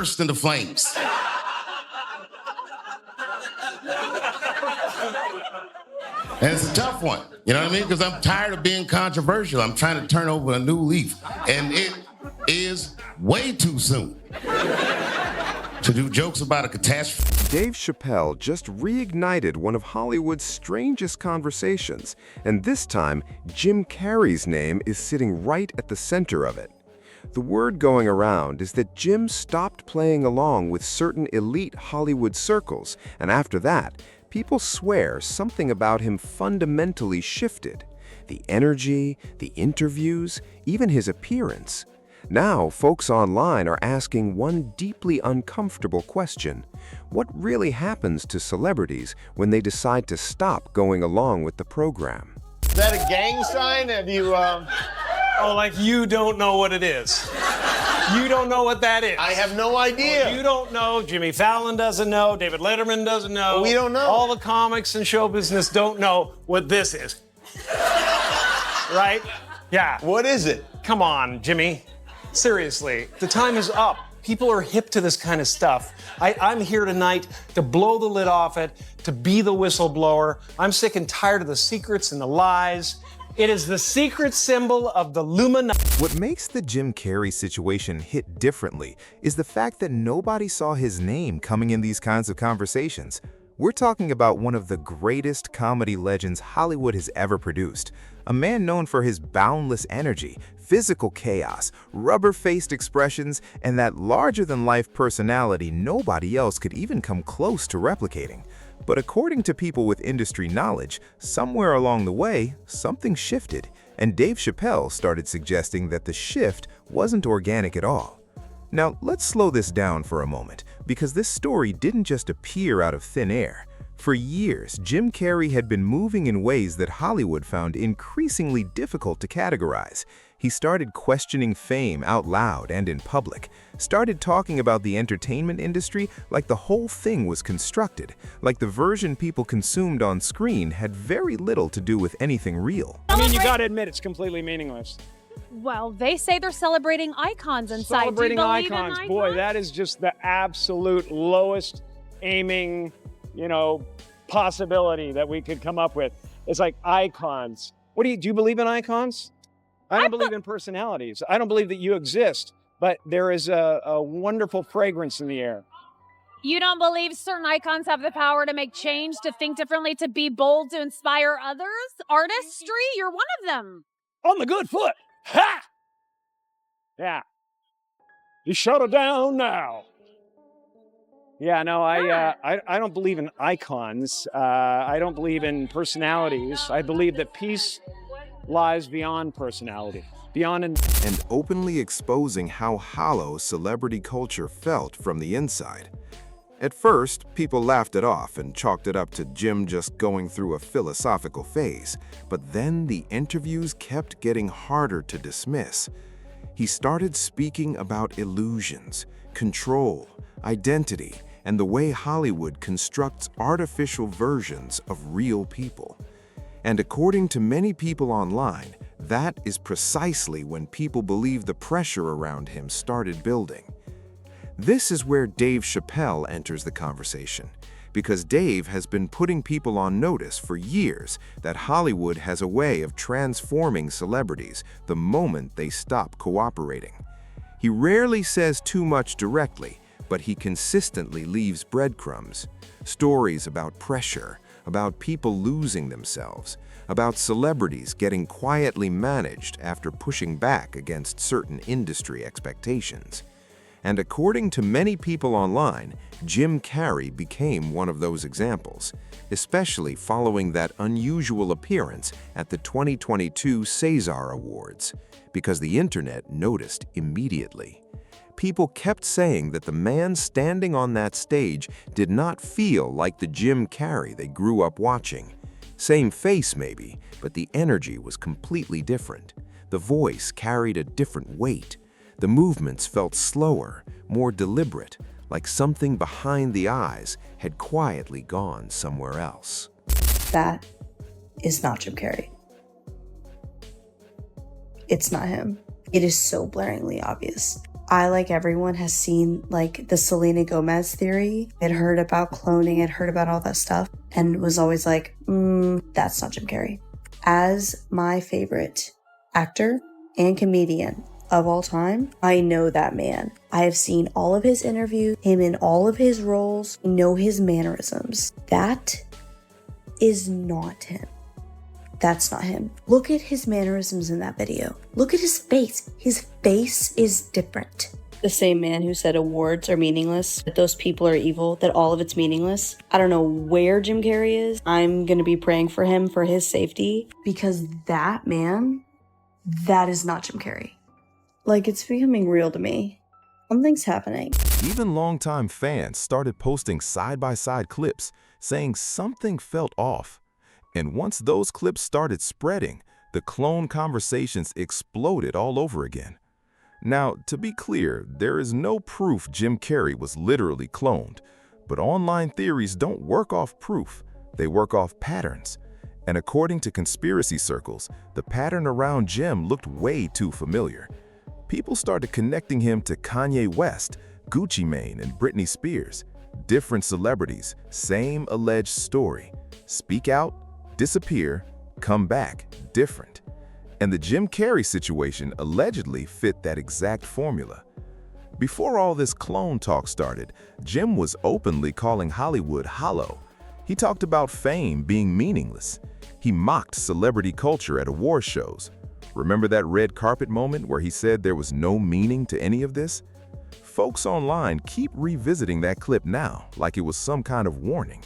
burst into flames. And it's a tough one, you know what I mean? Because I'm tired of being controversial. I'm trying to turn over a new leaf. And it is way too soon to do jokes about a catastrophe. Dave Chappelle just reignited one of Hollywood's strangest conversations, and this time, Jim Carrey's name is sitting right at the center of it. The word going around is that Jim stopped playing along with certain elite Hollywood circles, and after that, people swear something about him fundamentally shifted. The energy, the interviews, even his appearance. Now, folks online are asking one deeply uncomfortable question. What really happens to celebrities when they decide to stop going along with the program? Is that a gang sign? Have you, Oh, like you don't know what it is. You don't know what that is. I have no idea. Well, you don't know. Jimmy Fallon doesn't know. David Letterman doesn't know. We don't know. All the comics and show business don't know what this is. Right? Yeah. What is it? Come on, Jimmy. Seriously, the time is up. People are hip to this kind of stuff. I'm here tonight to blow the lid off it, to be the whistleblower. I'm sick and tired of the secrets and the lies. It is the secret symbol of the Illuminati. What makes the Jim Carrey situation hit differently is the fact that nobody saw his name coming in these kinds of conversations. We're talking about one of the greatest comedy legends Hollywood has ever produced, a man known for his boundless energy, physical chaos, rubber-faced expressions, and that larger-than-life personality nobody else could even come close to replicating. But according to people with industry knowledge, somewhere along the way, something shifted, and Dave Chappelle started suggesting that the shift wasn't organic at all. Now, let's slow this down for a moment, because this story didn't just appear out of thin air. For years, Jim Carrey had been moving in ways that Hollywood found increasingly difficult to categorize. He started questioning fame out loud and in public, started talking about the entertainment industry like the whole thing was constructed, like the version people consumed on screen had very little to do with anything real. I mean, you gotta admit, it's completely meaningless. Well, they say they're celebrating icons inside. Celebrating Do you believe icons. in Boy, that is just the absolute lowest aiming, possibility that we could come up with. It's like icons. Do you believe in icons? I don't believe in personalities. I don't believe that you exist, but there is a wonderful fragrance in the air. You don't believe certain icons have the power to make change, to think differently, to be bold, to inspire others? Artistry? You're one of them. On the good foot. Ha! Yeah. You shut it down now. Yeah, no, I don't believe in icons. I don't believe in personalities. I believe that peace lies beyond personality, and openly exposing how hollow celebrity culture felt from the inside. At first, people laughed it off and chalked it up to Jim just going through a philosophical phase, but then the interviews kept getting harder to dismiss. He started speaking about illusions, control, identity, and the way Hollywood constructs artificial versions of real people. And according to many people online, that is precisely when people believe the pressure around him started building. This is where Dave Chappelle enters the conversation, because Dave has been putting people on notice for years that Hollywood has a way of transforming celebrities the moment they stop cooperating. He rarely says too much directly, but he consistently leaves breadcrumbs, stories about pressure, about people losing themselves, about celebrities getting quietly managed after pushing back against certain industry expectations. And according to many people online, Jim Carrey became one of those examples, especially following that unusual appearance at the 2022 César Awards, because the internet noticed immediately. People kept saying that the man standing on that stage did not feel like the Jim Carrey they grew up watching. Same face maybe, but the energy was completely different. The voice carried a different weight. The movements felt slower, more deliberate, like something behind the eyes had quietly gone somewhere else. That is not Jim Carrey. It's not him. It is so blaringly obvious. I, like everyone, has seen like the Selena Gomez theory. I'd heard about cloning, I'd heard about all that stuff, and was always like, that's not Jim Carrey. As my favorite actor and comedian of all time, I know that man. I have seen all of his interviews, him in all of his roles, know his mannerisms. That is not him. That's not him. Look at his mannerisms in that video. Look at his face. His face is different. The same man who said awards are meaningless, that those people are evil, that all of it's meaningless. I don't know where Jim Carrey is. I'm gonna be praying for him, for his safety, because that man, that is not Jim Carrey. Like, it's becoming real to me. Something's happening. Even longtime fans started posting side-by-side clips saying something felt off. And once those clips started spreading, the clone conversations exploded all over again. Now, to be clear, there is no proof Jim Carrey was literally cloned, but online theories don't work off proof, they work off patterns. And according to conspiracy circles, the pattern around Jim looked way too familiar. People started connecting him to Kanye West, Gucci Mane, and Britney Spears. Different celebrities, same alleged story. Speak out, disappear, come back, different. And the Jim Carrey situation allegedly fit that exact formula. Before all this clone talk started, Jim was openly calling Hollywood hollow. He talked about fame being meaningless. He mocked celebrity culture at award shows. Remember that red carpet moment where he said there was no meaning to any of this? Folks online keep revisiting that clip now like it was some kind of warning.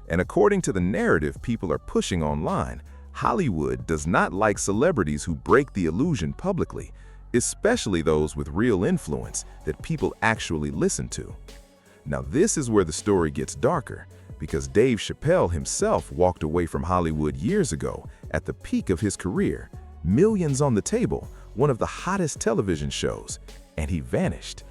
And according to the narrative people are pushing online, Hollywood does not like celebrities who break the illusion publicly, especially those with real influence that people actually listen to. Now this is where the story gets darker, because Dave Chappelle himself walked away from Hollywood years ago at the peak of his career, Millions on the Table, one of the hottest television shows, and he vanished.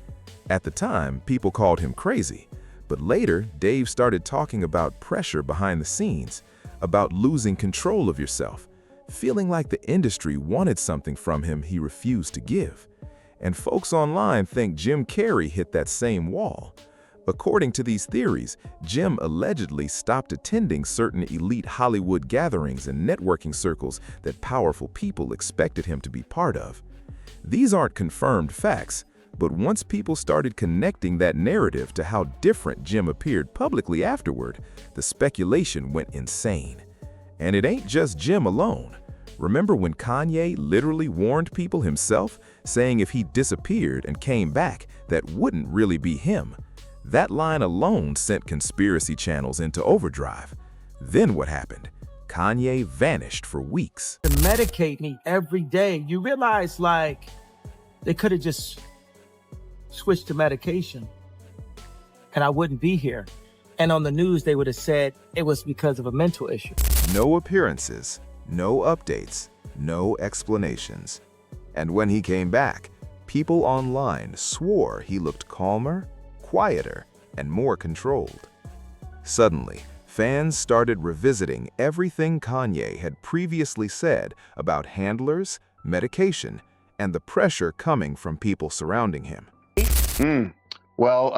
At the time, people called him crazy. But later, Dave started talking about pressure behind the scenes, about losing control of yourself, feeling like the industry wanted something from him he refused to give. And folks online think Jim Carrey hit that same wall. According to these theories, Jim allegedly stopped attending certain elite Hollywood gatherings and networking circles that powerful people expected him to be part of. These aren't confirmed facts, but once people started connecting that narrative to how different Jim appeared publicly afterward, the speculation went insane. And it ain't just Jim alone. Remember when Kanye literally warned people himself, saying if he disappeared and came back, that wouldn't really be him? That line alone sent conspiracy channels into overdrive. Then what happened? Kanye vanished for weeks. To medicate me every day, you realize, like, they could have just switched to medication and I wouldn't be here. And on the news, they would have said it was because of a mental issue. No appearances, no updates, no explanations. And when he came back, people online swore he looked calmer, quieter, and more controlled. Suddenly, fans started revisiting everything Kanye had previously said about handlers, medication, and the pressure coming from people surrounding him. Well,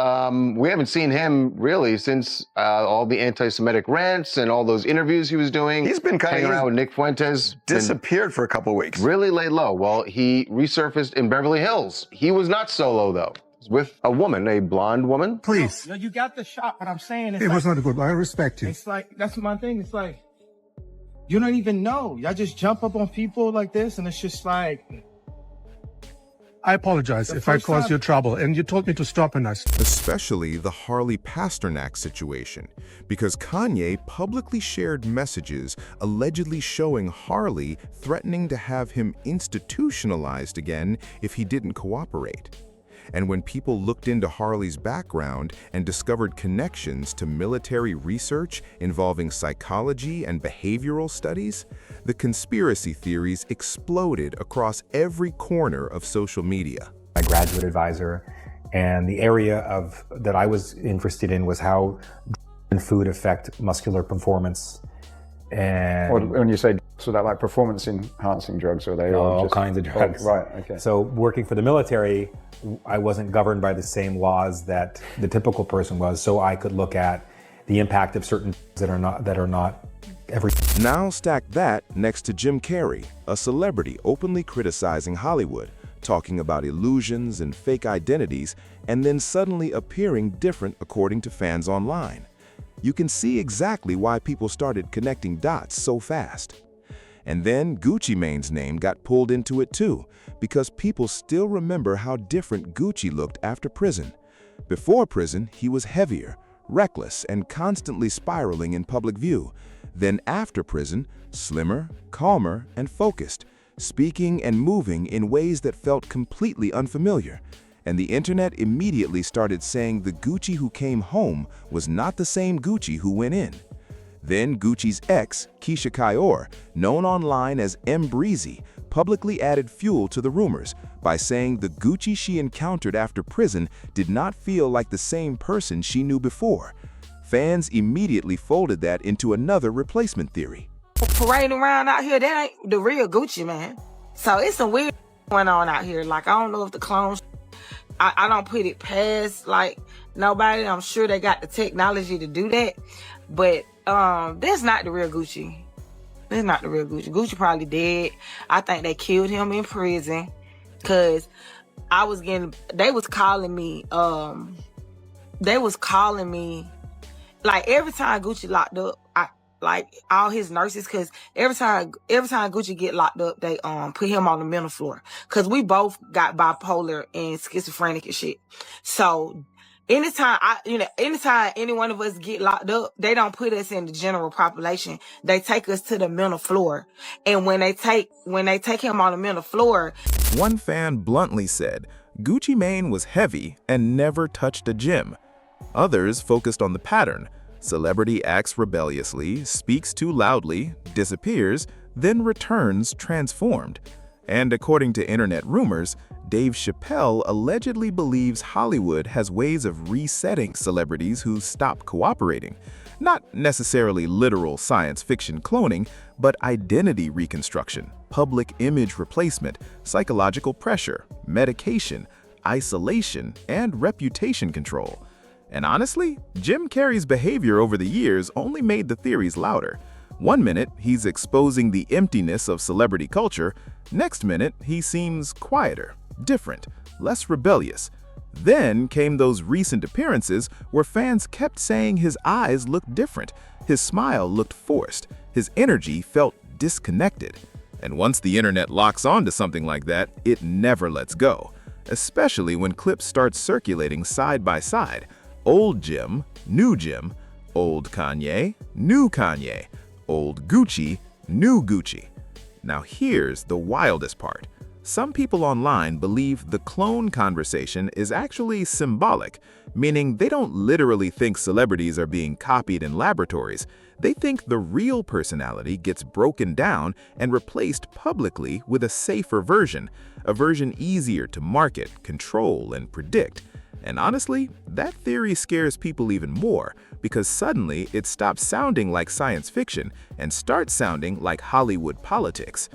we haven't seen him really since all the anti-Semitic rants and all those interviews he was doing. He's been kind hanging of around with Nick Fuentes. disappeared for a couple of weeks. Really laid low. Well, he resurfaced in Beverly Hills. He was not solo though. He was with a woman, a blonde woman. Please. No, you got the shot, but I'm saying It was not good. I respect you. It's like, that's my thing. It's like, you don't even know. Y'all just jump up on people like this, and it's just like, I apologize if I caused you trouble, and you told me to stop, and I stopped. Especially the Harley Pasternak situation, because Kanye publicly shared messages allegedly showing Harley threatening to have him institutionalized again if he didn't cooperate. And when people looked into Harley's background and discovered connections to military research involving psychology and behavioral studies, the conspiracy theories exploded across every corner of social media. My graduate advisor, and the area that I was interested in was how food affect muscular performance. And When you say, so that like performance enhancing drugs, or are they all just, kinds of drugs. Oh, right, okay. So working for the military, I wasn't governed by the same laws that the typical person was, so I could look at the impact of certain that are not every. Now stack that next to Jim Carrey, a celebrity openly criticizing Hollywood, talking about illusions and fake identities, and then suddenly appearing different according to fans online. You can see exactly why people started connecting dots so fast. And then Gucci Mane's name got pulled into it too, because people still remember how different Gucci looked after prison. Before prison, he was heavier, reckless, and constantly spiraling in public view. Then after prison, slimmer, calmer, and focused, speaking and moving in ways that felt completely unfamiliar. And the internet immediately started saying the Gucci who came home was not the same Gucci who went in. Then Gucci's ex, Keisha Kayor, known online as M. Breezy, publicly added fuel to the rumors by saying the Gucci she encountered after prison did not feel like the same person she knew before. Fans immediately folded that into another replacement theory. Parading around out here, that ain't the real Gucci, man. So it's some weird going on out here. Like, I don't know if the clones, I don't put it past, like, nobody. I'm sure they got the technology to do that. But that's not the real Gucci. That's not the real Gucci. Gucci probably dead. I think they killed him in prison. Cause they was calling me, like every time Gucci locked up, like all his nurses, cause every time Gucci get locked up, they put him on the mental floor. Cause we both got bipolar and schizophrenic and shit. So anytime any one of us get locked up, they don't put us in the general population. They take us to the mental floor. And when they take him on the mental floor. One fan bluntly said, Gucci Mane was heavy and never touched a gym. Others focused on the pattern. Celebrity acts rebelliously, speaks too loudly, disappears, then returns transformed. And according to internet rumors, Dave Chappelle allegedly believes Hollywood has ways of resetting celebrities who stop cooperating. Not necessarily literal science fiction cloning, but identity reconstruction, public image replacement, psychological pressure, medication, isolation, and reputation control. And honestly, Jim Carrey's behavior over the years only made the theories louder. One minute, he's exposing the emptiness of celebrity culture. Next minute, he seems quieter, different, less rebellious. Then came those recent appearances where fans kept saying his eyes looked different, his smile looked forced, his energy felt disconnected. And once the internet locks onto something like that, it never lets go, especially when clips start circulating side by side. Old Jim, new Jim, old Kanye, new Kanye, old Gucci, new Gucci. Now here's the wildest part. Some people online believe the clone conversation is actually symbolic, meaning they don't literally think celebrities are being copied in laboratories. They think the real personality gets broken down and replaced publicly with a safer version, a version easier to market, control, and predict. And honestly, that theory scares people even more because suddenly it stops sounding like science fiction and starts sounding like Hollywood politics.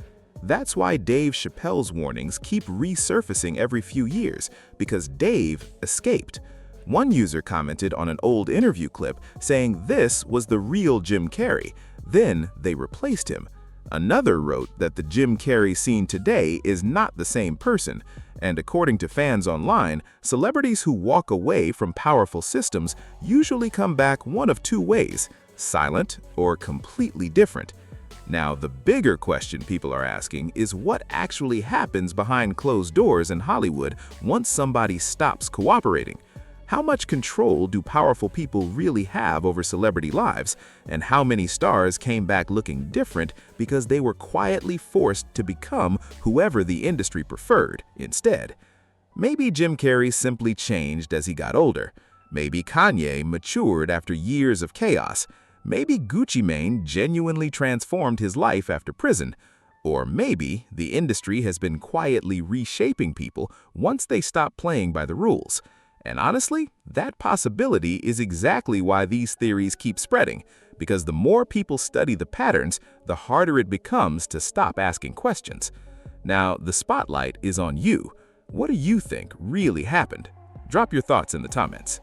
That's why Dave Chappelle's warnings keep resurfacing every few years, because Dave escaped. One user commented on an old interview clip saying this was the real Jim Carrey. Then they replaced him. Another wrote that the Jim Carrey seen today is not the same person. And according to fans online, celebrities who walk away from powerful systems usually come back one of two ways: silent or completely different. Now, the bigger question people are asking is what actually happens behind closed doors in Hollywood once somebody stops cooperating? How much control do powerful people really have over celebrity lives, and how many stars came back looking different because they were quietly forced to become whoever the industry preferred instead? Maybe Jim Carrey simply changed as he got older. Maybe Kanye matured after years of chaos. Maybe Gucci Mane genuinely transformed his life after prison. Or maybe the industry has been quietly reshaping people once they stop playing by the rules. And honestly, that possibility is exactly why these theories keep spreading, because the more people study the patterns, the harder it becomes to stop asking questions. Now, the spotlight is on you. What do you think really happened? Drop your thoughts in the comments.